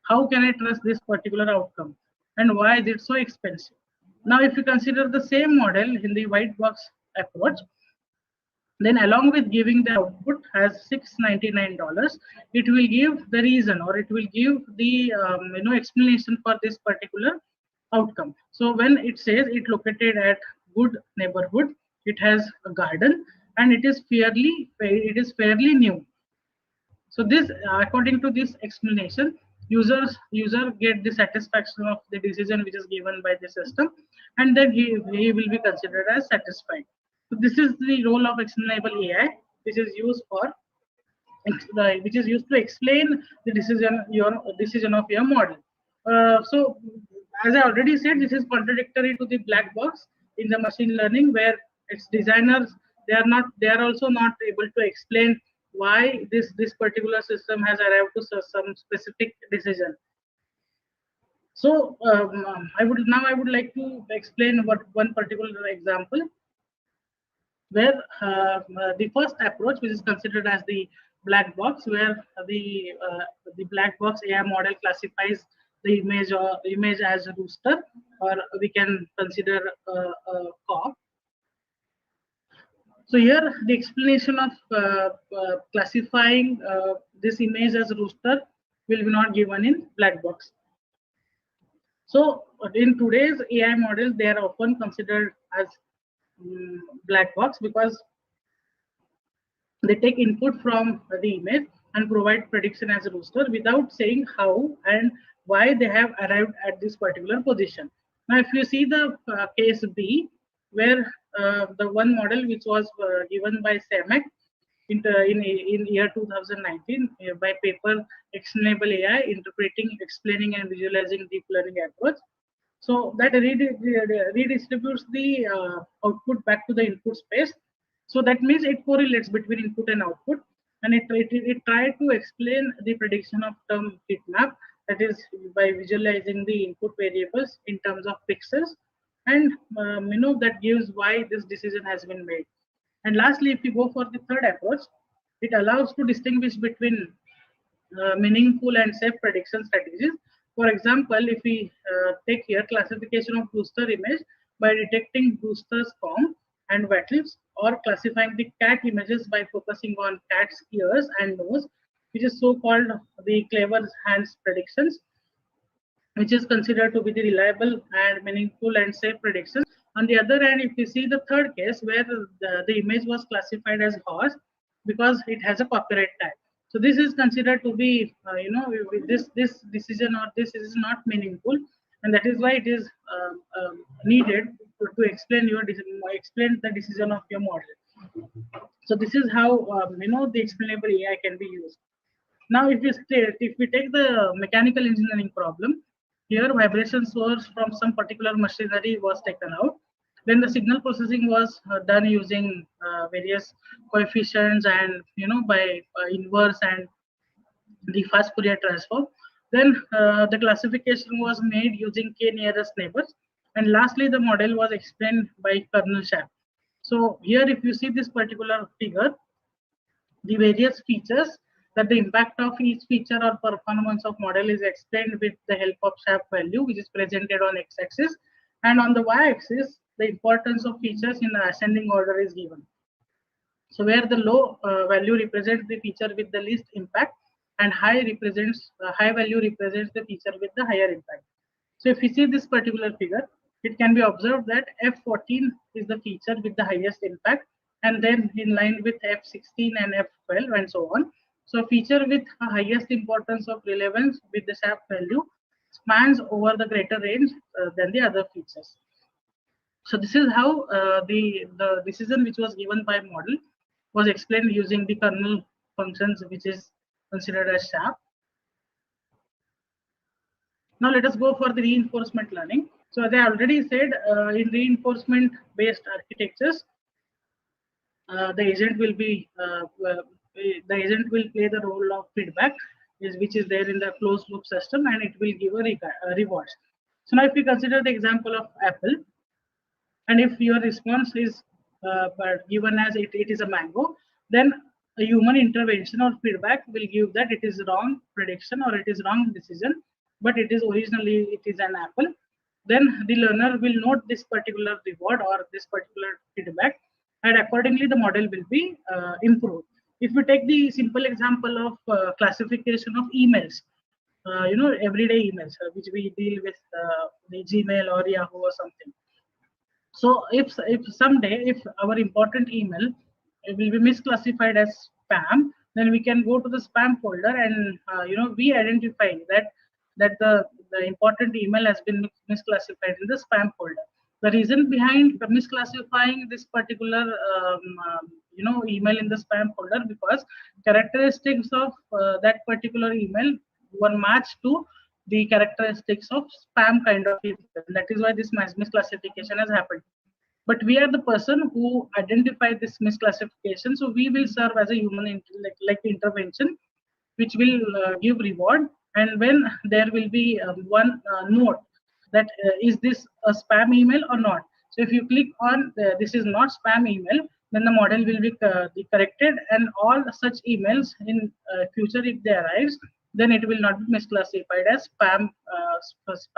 How can I trust this particular outcome? And why is it so expensive? Now, if you consider the same model in the white box approach, then along with giving the output as $699, it will give the reason, or it will give the explanation for this particular outcome. So when it says it located at good neighborhood, it has a garden, and it is fairly new. So this, according to this explanation, user get the satisfaction of the decision which is given by the system, and then he will be considered as satisfied. So this is the role of explainable AI, which is used for which is used to explain the decision of your model. So as I already said, this is contradictory to the black box in the machine learning, where its designers, they are also not able to explain why this particular system has arrived to some specific decision. So I would like to explain what one particular example, where the first approach, which is considered as the black box, where the black box AI model classifies the image as a rooster, or we can consider a cock. So here the explanation of classifying this image as rooster will be not given in black box. So in today's AI models, they are often considered as black box, because they take input from the image and provide prediction as a rooster without saying how and why they have arrived at this particular position. Now, if you see the case B, where the one model which was given by SAMAC in year 2019 by paper Explainable AI, Interpreting, Explaining and Visualizing Deep Learning Approach. So that redistributes the output back to the input space. So that means it correlates between input and output, and it tried to explain the prediction of term fit map, that is by visualizing the input variables in terms of pixels, and that gives why this decision has been made. And lastly, if you go for the third approach, it allows to distinguish between meaningful and safe prediction strategies. For example, if we take here classification of booster image by detecting boosters form and wattles, or classifying the cat images by focusing on cat's ears and nose, which is so-called the clever hands predictions, which is considered to be the reliable and meaningful and safe predictions. On the other hand, if you see the third case, where the image was classified as horse because it has a copyright tag. So this is considered to be, this decision or this is not meaningful, and that is why it is needed to explain explain the decision of your model. So this is how the explainable AI can be used. Now, if we take the mechanical engineering problem, here vibration source from some particular machinery was taken out. Then the signal processing was done using various coefficients and by inverse and the fast Fourier transform. Then the classification was made using k nearest neighbors, and lastly the model was explained by kernel SHAP. So here, if you see this particular figure, the various features, that the impact of each feature or performance of model is explained with the help of SHAP value, which is presented on x-axis, and on the y-axis the importance of features in the ascending order is given. So where the low value represents the feature with the least impact, and high value represents the feature with the higher impact. So if you see this particular figure, it can be observed that F14 is the feature with the highest impact, and then in line with F16 and F12 and so on. So feature with highest importance of relevance with the SHAP value spans over the greater range than the other features. So this is how the decision which was given by model was explained using the kernel functions, which is considered as SHAP. Now let us go for the reinforcement learning. So as I already said, in reinforcement based architectures, the agent will play the role of feedback, which is there in the closed loop system, and it will give a rewards. So now if we consider the example of Apple, and if your response is given as it is a mango, then a human intervention or feedback will give that it is wrong prediction or it is wrong decision, but it is an apple. Then the learner will note this particular reward or this particular feedback, and accordingly the model will be improved. If we take the simple example of classification of emails, everyday emails which we deal with the Gmail or Yahoo or something. So if someday, if our important email it will be misclassified as spam, then we can go to the spam folder and we identify that the important email has been misclassified in the spam folder. The reason behind misclassifying this particular email in the spam folder, because characteristics of that particular email were matched to the characteristics of spam kind of email. That is why this misclassification has happened. But we are the person who identify this misclassification, so we will serve as a human like intervention, which will give reward. And when there will be one note that is this a spam email or not. So if you click on this is not spam email, then the model will be corrected, and all such emails in future, if they arise, then it will not be misclassified as spam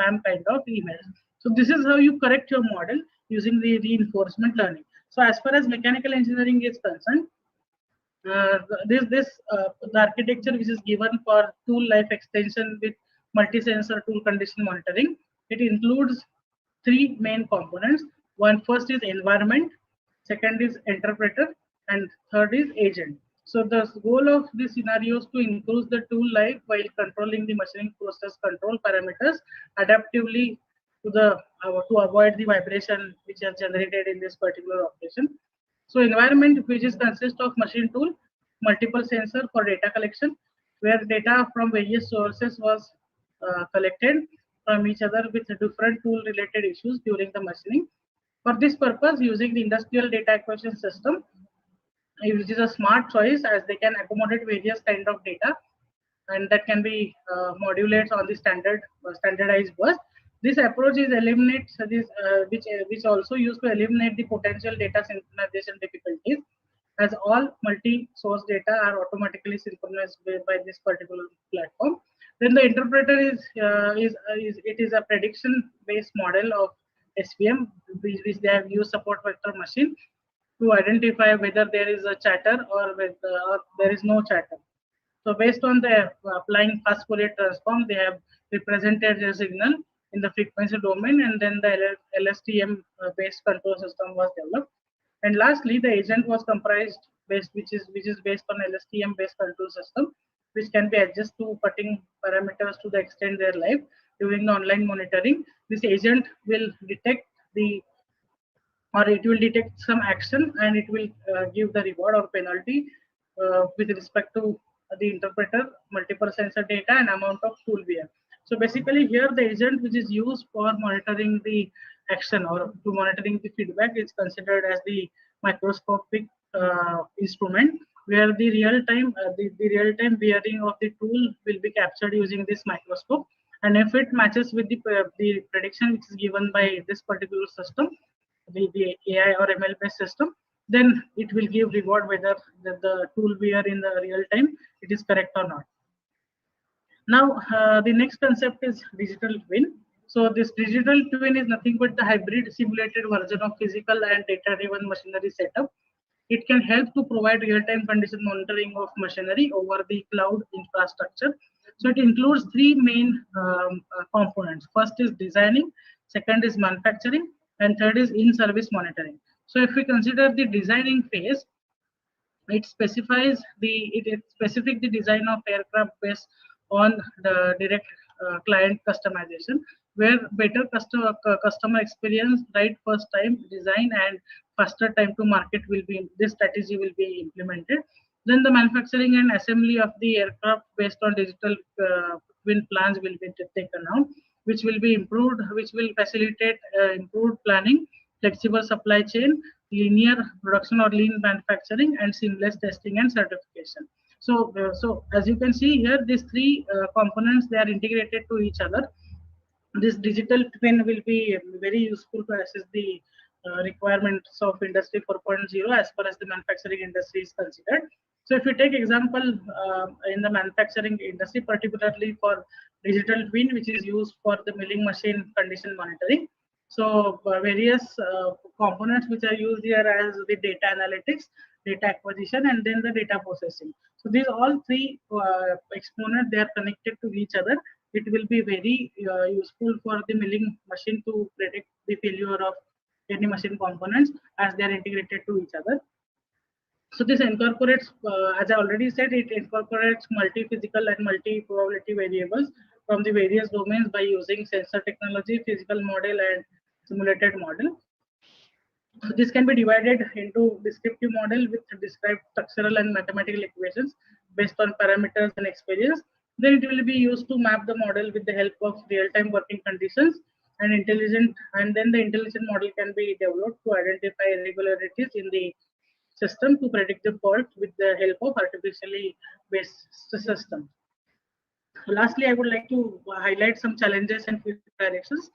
kind of emails. So this is how you correct your model using the reinforcement learning. So as far as mechanical engineering is concerned, the architecture which is given for tool life extension with multi-sensor tool condition monitoring, it includes three main components. One, first is environment, second is interpreter, and third is agent. So the goal of this scenario is to increase the tool life while controlling the machining process control parameters adaptively to avoid the vibration which is generated in this particular operation. So environment, which is consists of machine tool, multiple sensor for data collection, where data from various sources was collected from each other with different tool related issues during the machining. For this purpose, using the industrial data acquisition system, which is a smart choice as they can accommodate various kind of data, and that can be modulated on the standardized bus. This approach is eliminates this which also used to eliminate the potential data synchronization difficulties, as all multi-source data are automatically synchronized by this particular platform. Then the interpreter is a prediction-based model of SVM, which they have used support vector machine to identify whether there is a chatter or there is no chatter. So based on the applying fast Fourier transform, they have represented the signal in the frequency domain, and then the LSTM based control system was developed. And lastly, the agent was comprised which is based on LSTM based control system, which can be adjusted to putting parameters to the extend their life during the online monitoring. This agent will detect it will detect some action, and it will give the reward or penalty with respect to the interpreter, multiple sensor data, and amount of tool wear. So basically here the agent which is used for monitoring the action or to monitoring the feedback is considered as the microscopic instrument, where the real-time real-time wearing of the tool will be captured using this microscope, and if it matches with the prediction which is given by this particular system, the AI or ML based system, then it will give reward whether the tool wear in the real time it is correct or not. Now the next concept is digital twin. So this digital twin is nothing but the hybrid simulated version of physical and data driven machinery setup. It can help to provide real-time condition monitoring of machinery over the cloud infrastructure. So it includes three main components. First is designing, second is manufacturing, and third is in-service monitoring. So if we consider the designing phase, it specifies it specific the design of aircraft based on the direct client customization, where better customer experience, right first time design, and faster time to market will be this strategy will be implemented. Then the manufacturing and assembly of the aircraft based on digital twin plans will be taken out, which will be improved, which will facilitate improved planning, flexible supply chain, linear production or lean manufacturing, and seamless testing and certification. So as you can see here, these three components, they are integrated to each other. This digital twin will be very useful to assess the requirements of industry 4.0 as far as the manufacturing industry is considered. So if you take example in the manufacturing industry, particularly for digital twin, which is used for the milling machine condition monitoring. So various components which are used here as the data analytics, data acquisition, and then the data processing. So these all three exponents, they are connected to each other. It will be very useful for the milling machine to predict the failure of any machine components as they are integrated to each other. So this incorporates, as I already said, it incorporates multi-physical and multi-probability variables from the various domains by using sensor technology, physical model, and simulated model. So this can be divided into descriptive model with described structural and mathematical equations based on parameters and experience. Then it will be used to map the model with the help of real-time working conditions and then the intelligent model can be developed to identify irregularities in the system to predict the fault with the help of artificially based system. Lastly, I would like to highlight some challenges and future directions.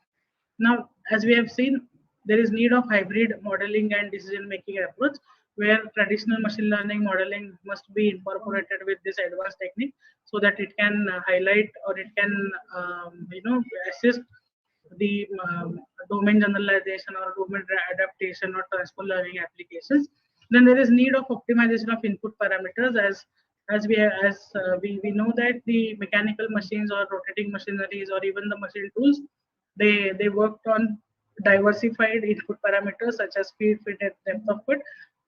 Now, as we have seen, there is need of hybrid modeling and decision-making approach, where traditional machine learning modeling must be incorporated with this advanced technique, so that it can highlight or it can, assist the domain generalization or domain adaptation or transfer learning applications. Then there is need of optimization of input parameters as we know that the mechanical machines or rotating machineries or even the machine tools, they worked on diversified input parameters such as speed, fit, and depth of cut,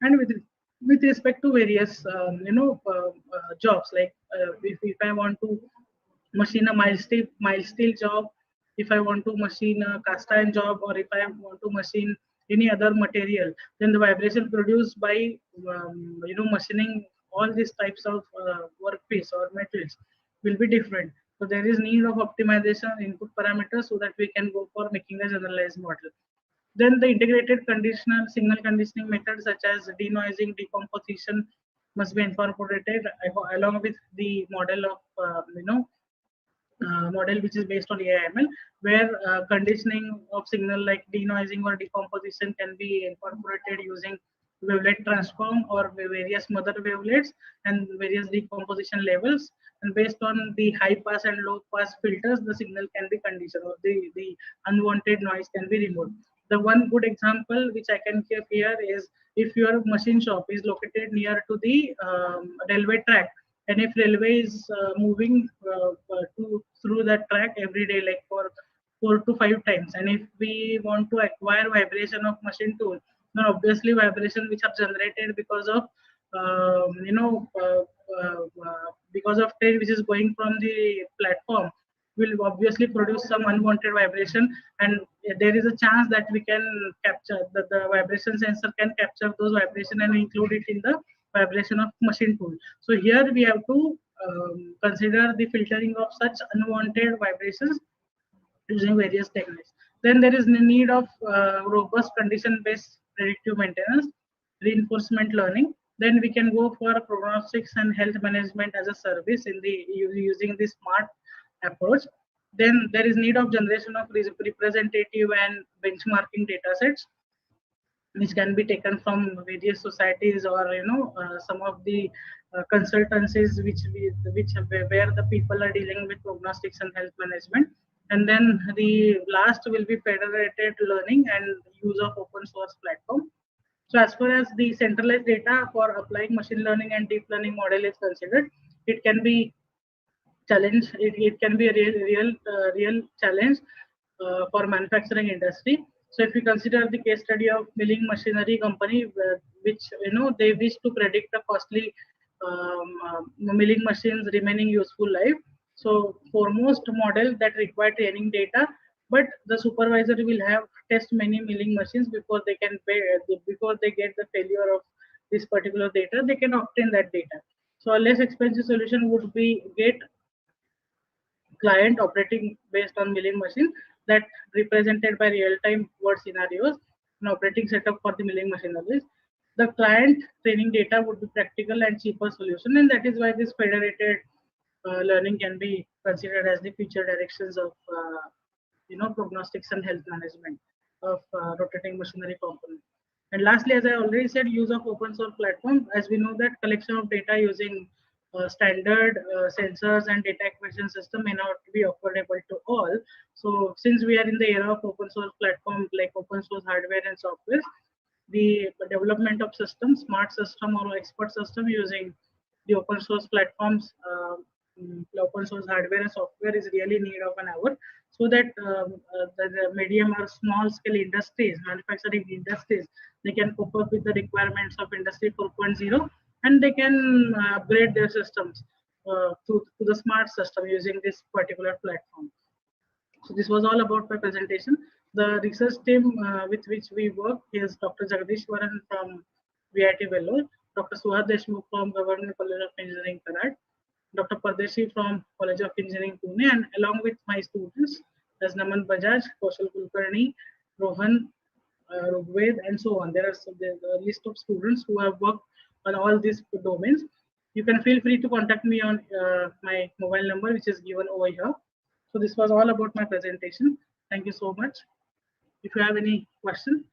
and with respect to various jobs, like if I want to machine a mild steel job, if I want to machine a cast iron job, or if I want to machine any other material, then the vibration produced by machining all these types of workpiece or metals will be different. So there is need of optimization input parameters so that we can go for making a generalized model. Then the integrated conditional signal conditioning methods such as denoising, decomposition must be incorporated along with the model of model which is based on AIML, where conditioning of signal like denoising or decomposition can be incorporated using wavelet transform or various mother wavelets and various decomposition levels. And based on the high pass and low pass filters, the signal can be conditioned or the unwanted noise can be removed. The one good example which I can give here is if your machine shop is located near to the railway track, and if railway is moving through that track every day, like for 4 to 5 times, and if we want to acquire vibration of machine tool, then obviously vibration which are generated because of um, you know uh, because of train which is going from the platform will obviously produce some unwanted vibration, and there is a chance that we can capture the vibration sensor can capture those vibration and include it in the vibration of machine tool. So here we have to consider the filtering of such unwanted vibrations using various techniques. Then there is the need of robust condition-based predictive maintenance, reinforcement learning. Then we can go for prognostics and health management as a service in the using the smart approach. Then there is need of generation of representative and benchmarking data sets which can be taken from various societies or some of the consultancies which where the people are dealing with prognostics and health management. And then the last will be federated learning and use of open source platform. So as far as the centralized data for applying machine learning and deep learning model is considered, it can be challenge. It can be a real challenge for manufacturing industry. So if you consider the case study of milling machinery company, which they wish to predict the costly milling machines remaining useful life. So for most model that require training data, but the supervisor will have test many milling machines before they can pay, before they get the failure of this particular data, they can obtain that data. So a less expensive solution would be get client operating based on milling machine that represented by real-time word scenarios and operating setup for the milling machineries. The client training data would be practical and cheaper solution, and that is why this federated learning can be considered as the future directions of prognostics and health management of rotating machinery component. And lastly, as I already said, use of open source platform. As we know that collection of data using standard sensors and data acquisition system may not be affordable to all. So since we are in the era of open source platform like open source hardware and software, the development of systems, smart system or expert system using the open source platforms, open source hardware and software is really need of an hour, so that the medium or small scale industries, manufacturing industries, they can cope up with the requirements of industry 4.0 and they can upgrade their systems to the smart system using this particular platform. So this was all about my presentation. The research team with which we work is Dr. Jagdishwaran from VIT Vellore, Dr. Suhad Deshmukh from Government College of Engineering, Karad, Dr. Pardeshi from College of Engineering, Pune, and along with my students as Naman Bajaj, Kaushal Kulkarni, Rohan, Rugved, and so on. There are the list of students who have worked on all these domains. You can feel free to contact me on my mobile number, which is given over here. So this was all about my presentation. Thank you so much. If you have any question,